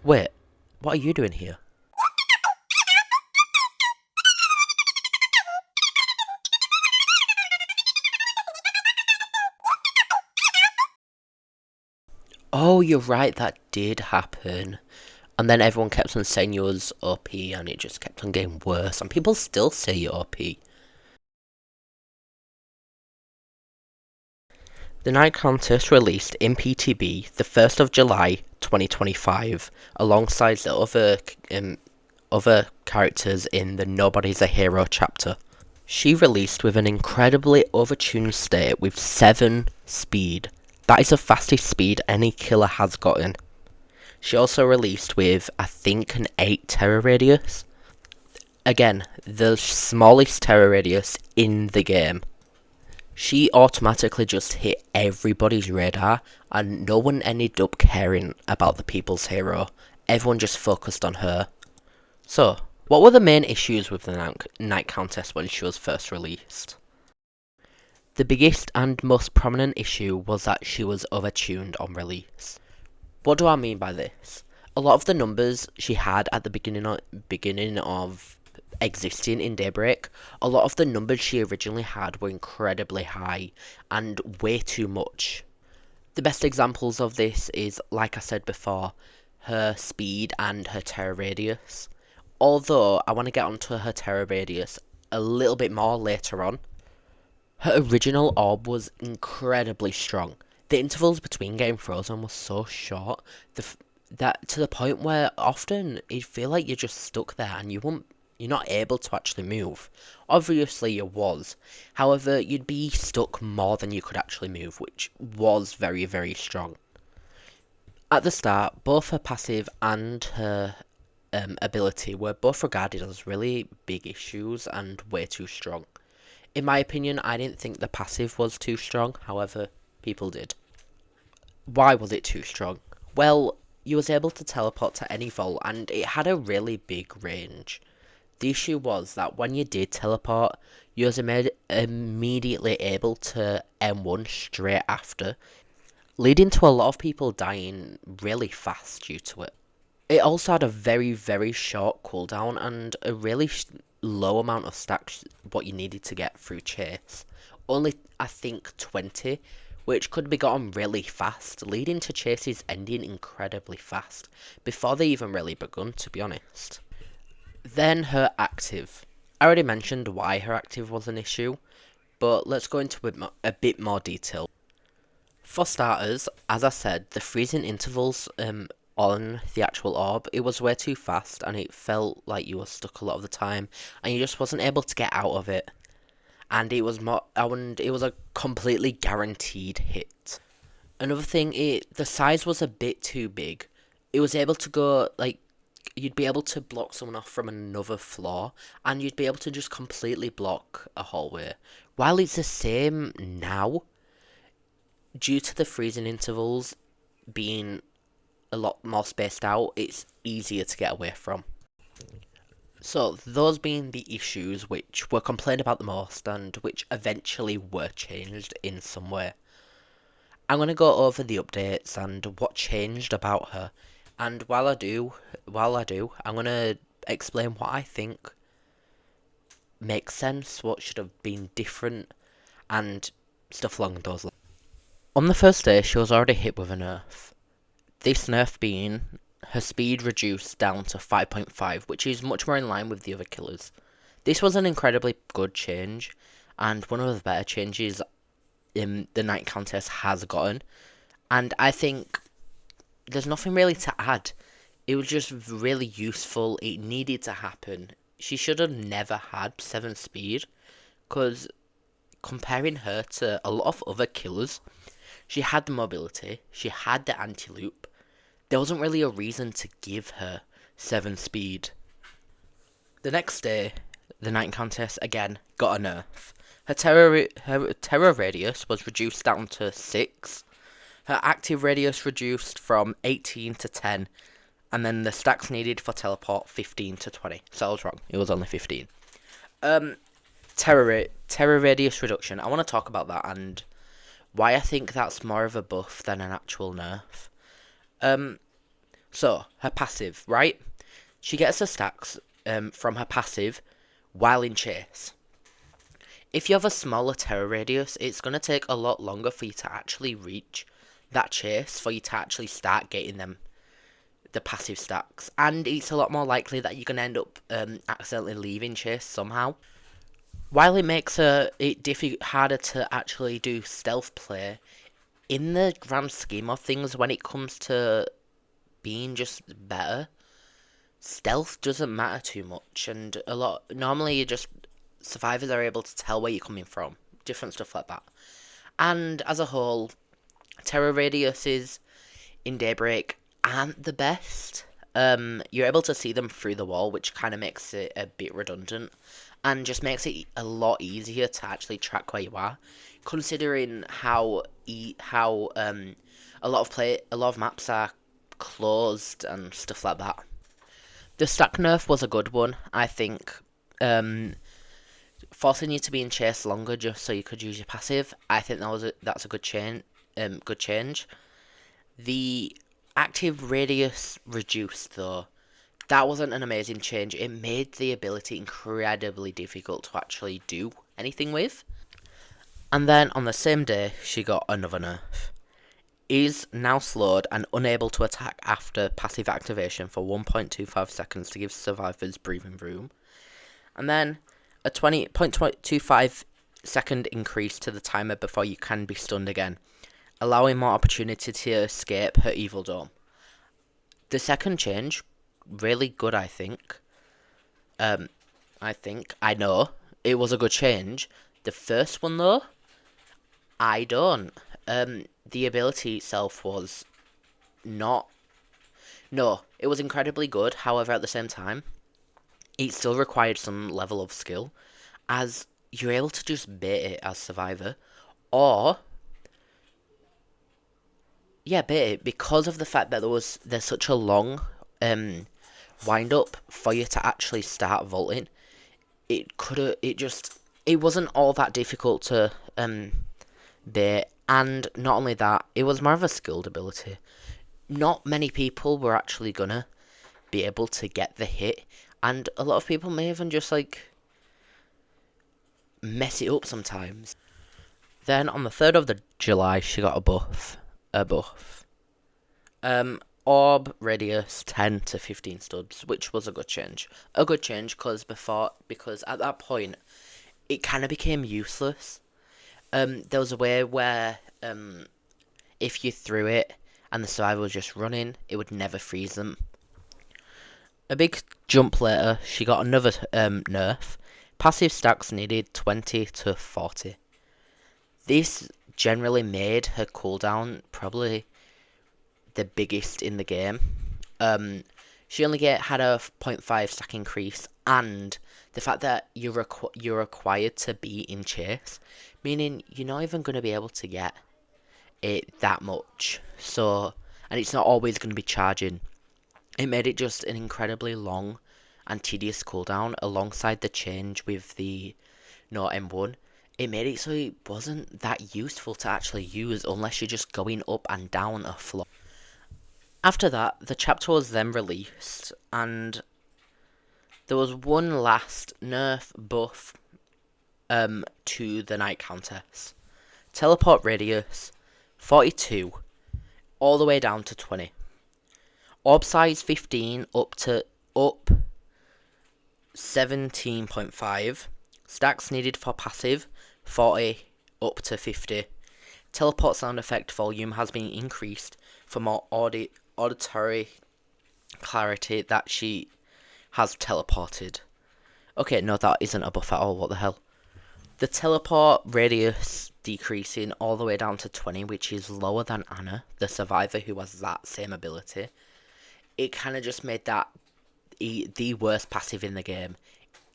Wait, what are you doing here? Oh, you're right, that did happen. And then everyone kept on saying you was OP, and it just kept on getting worse. And people still say you're OP. The Night Countess released in PTB the 1st of July 2025, alongside the other characters in the Nobody's a Hero chapter. She released with an incredibly overtuned state with 7 speed. That is the fastest speed any killer has gotten. She also released with, I think, an 8 terror radius. Again, the smallest terror radius in the game. She automatically just hit everybody's radar, and no one ended up caring about the people's hero. Everyone just focused on her. So, what were the main issues with the Night Countess when she was first released? The biggest and most prominent issue was that she was overtuned on release. What do I mean by this? A lot of the numbers she had at the beginning of existing in Daybreak, a lot of the numbers she originally had were incredibly high and way too much. The best examples of this is, like I said before, her speed and her terror radius. Although I want to get onto her terror radius a little bit more later on. Her original orb was incredibly strong. The intervals between getting frozen were so short that to the point where often you'd feel like you're just stuck there and you're not able to actually move. Obviously you was. However, you'd be stuck more than you could actually move, which was very, very strong. At the start, both her passive and her ability were both regarded as really big issues and way too strong. In my opinion, I didn't think the passive was too strong, however, people did. Why was it too strong? Well, you was able to teleport to any vault and it had a really big range. The issue was that when you did teleport, you was immediately able to M1 straight after, leading to a lot of people dying really fast due to it. It also had a very, very short cooldown and a really low amount of stacks what you needed to get through chase. Only, I think, 20, which could be gotten really fast, leading to chases ending incredibly fast, before they even really begun, to be honest. Then her active. I already mentioned why her active was an issue, but let's go into a bit more detail. For starters, as I said, the freezing intervals on the actual orb, it was way too fast and it felt like you were stuck a lot of the time and you just wasn't able to get out of it. And it was a completely guaranteed hit. Another thing, the size was a bit too big. It was able to go, like, you'd be able to block someone off from another floor and you'd be able to just completely block a hallway. While it's the same now, due to the freezing intervals being a lot more spaced out, it's easier to get away from. So, those being the issues which were complained about the most and which eventually were changed in some way. I'm going to go over the updates and what changed about her. And while I do, I'm going to explain what I think makes sense, what should have been different, and stuff along those lines. On the first day, she was already hit with a nerf. This nerf being her speed reduced down to 5.5, which is much more in line with the other killers. This was an incredibly good change, and one of the better changes the Night Countess has gotten. And I think there's nothing really to add. It was just really useful. It needed to happen. She should have never had 7 speed, because comparing her to a lot of other killers, she had the mobility, she had the anti-loop. There wasn't really a reason to give her 7 speed. The next day, the Night Countess again got a nerf. Her terror radius was reduced down to 6. Her active radius reduced from 18 to 10. And then the stacks needed for teleport 15 to 20. So I was wrong. It was only 15. Terror radius reduction. I want to talk about that and why I think that's more of a buff than an actual nerf. So, her passive, right? She gets her stacks from her passive while in chase. If you have a smaller terror radius, it's going to take a lot longer for you to actually reach that chase, for you to actually start getting the passive stacks. And it's a lot more likely that you're going to end up accidentally leaving chase somehow. While it makes it harder to actually do stealth play, in the grand scheme of things, when it comes to being just better, stealth doesn't matter too much. And normally you just, survivors are able to tell where you're coming from, different stuff like that. And as a whole, terror radiuses in Daybreak aren't the best. You're able to see them through the wall, which kind of makes it a bit redundant, and just makes it a lot easier to actually track where you are, considering how a lot of maps are closed and stuff like that. The stack nerf was a good one, I think. Forcing you to be in chase longer just so you could use your passive. I think that's a good change. Good change. The active radius reduced though. That wasn't an amazing change. It made the ability incredibly difficult to actually do anything with. And then on the same day, she got another nerf. Is now slowed and unable to attack after passive activation for 1.25 seconds to give survivors breathing room. And then a 20.25 second increase to the timer before you can be stunned again, allowing more opportunity to escape her evil dome. The second change, really good, I think. I know it was a good change. The first one though, I don't. The ability itself was not. No, it was incredibly good. However, at the same time, it still required some level of skill, as you're able to just bait it as survivor, or bait it because of the fact that there's such a long wind up for you to actually start vaulting. It wasn't all that difficult to bait, and not only that, it was more of a skilled ability. Not many people were actually gonna be able to get the hit, and a lot of people may even just mess it up sometimes. Then on the 3rd of July, she got a buff. Orb radius 10 to 15 studs, which was a good change. A good change because at that point, it kind of became useless. There was a way where if you threw it and the survivor was just running, it would never freeze them. A big jump later, she got another nerf. Passive stacks needed 20 to 40. This generally made her cooldown probably the biggest in the game. She only had a 0.5 stack increase, and the fact that you're required to be in chase, meaning you're not even going to be able to get it that much. So, and it's not always going to be charging. It made it just an incredibly long and tedious cooldown, alongside the change with the no M1. It made it so it wasn't that useful to actually use unless you're just going up and down a floor. After that, the chapter was then released, and there was one last nerf buff to the Night Countess. Teleport radius 42 all the way down to 20. Orb size 15 up 17.5. Stacks needed for passive 40 up to 50. Teleport sound effect volume has been increased for more auditory clarity that she has teleported. Okay, no, that isn't a buff at all, what the hell. The teleport radius decreasing all the way down to 20, which is lower than Anna, the survivor who has that same ability. It kind of just made that the worst passive in the game.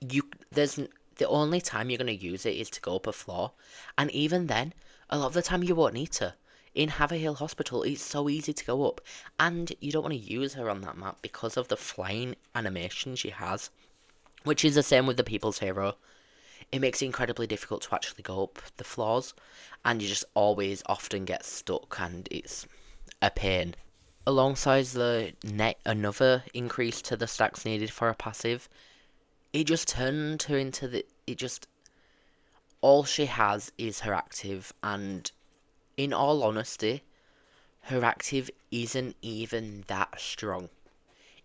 The only time you're going to use it is to go up a floor, and even then, a lot of the time you won't need to. In Haverhill Hospital, it's so easy to go up, and you don't want to use her on that map because of the flying animation she has, which is the same with the People's Hero. It makes it incredibly difficult to actually go up the floors, and you just always often get stuck, and it's a pain. alongside another increase to the stacks needed for a passive, it just turned her into it just, all she has is her active, and in all honesty, her active isn't even that strong.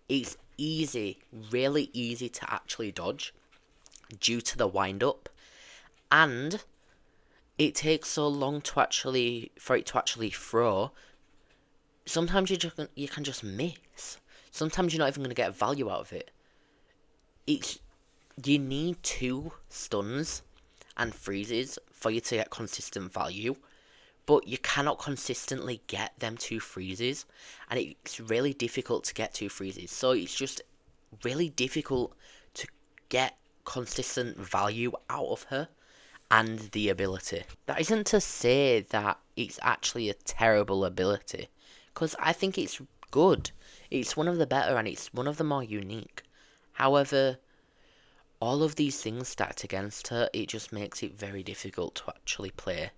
It's easy, really easy to actually dodge due to the wind up, and it takes so long for it to actually throw. Sometimes you can just miss. Sometimes you're not even going to get value out of it. It's You need two stuns and freezes for you to get consistent value, but you cannot consistently get them two freezes, and it's really difficult to get two freezes. So it's just really difficult to get consistent value out of her and the ability. That isn't to say that it's actually a terrible ability, because I think it's good. It's one of the better and it's one of the more unique. However, all of these things stacked against her, it just makes it very difficult to actually play.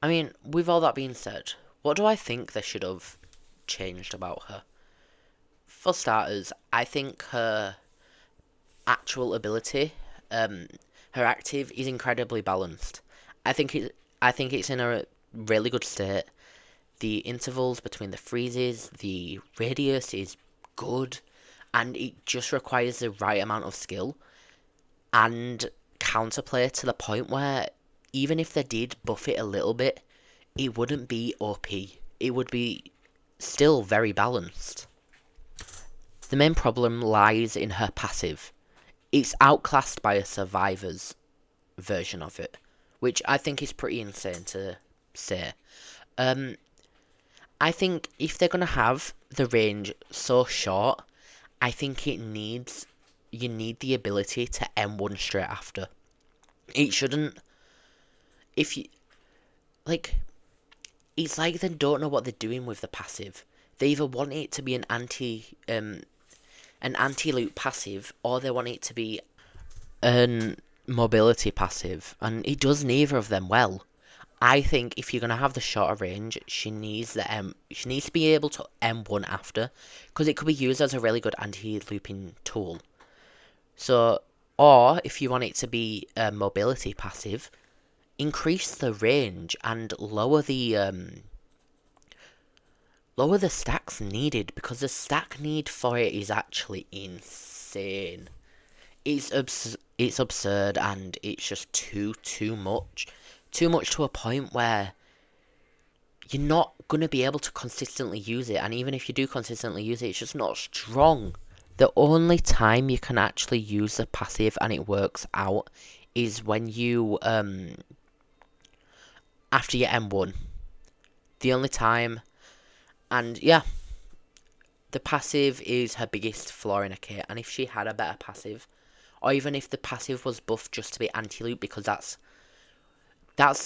I mean, with all that being said, what do I think they should have changed about her? For starters, I think her actual ability, her active, is incredibly balanced. I think it's in a really good state. The intervals between the freezes, the radius is good, and it just requires the right amount of skill and counterplay to the point where even if they did buff it a little bit, it wouldn't be OP. It would be still very balanced. The main problem lies in her passive. It's outclassed by a survivor's version of it, which I think is pretty insane to say. Um, I think if they're gonna have the range so short, I think you need the ability to M1 straight after. It shouldn't, if you like, it's like they don't know what they're doing with the passive. They either want it to be an anti-loop passive, or they want it to be an mobility passive, and it does neither of them well. I think if you're gonna have the shorter range, she needs to be able to M1 after, because it could be used as a really good anti-looping tool. So, or if you want it to be a mobility passive, increase the range and lower the stacks needed, because the stack need for it is actually insane. It's absurd, and it's just too much. Too much to a point where you're not gonna be able to consistently use it, and even if you do consistently use it, it's just not strong. The only time you can actually use the passive and it works out is when you after your M1. The only time, and yeah, the passive is her biggest flaw in a kit, and if she had a better passive, or even if the passive was buffed just to be anti-loop, because that's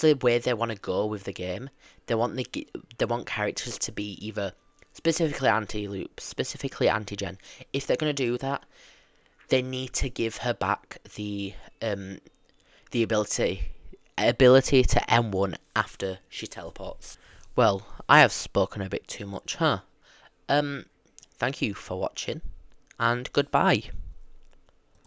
the way they want to go with the game. They want characters to be either specifically anti-loop, specifically anti-gen. If they're gonna do that, they need to give her back the ability to M1 after she teleports. Well, I have spoken a bit too much, huh? Thank you for watching, and goodbye.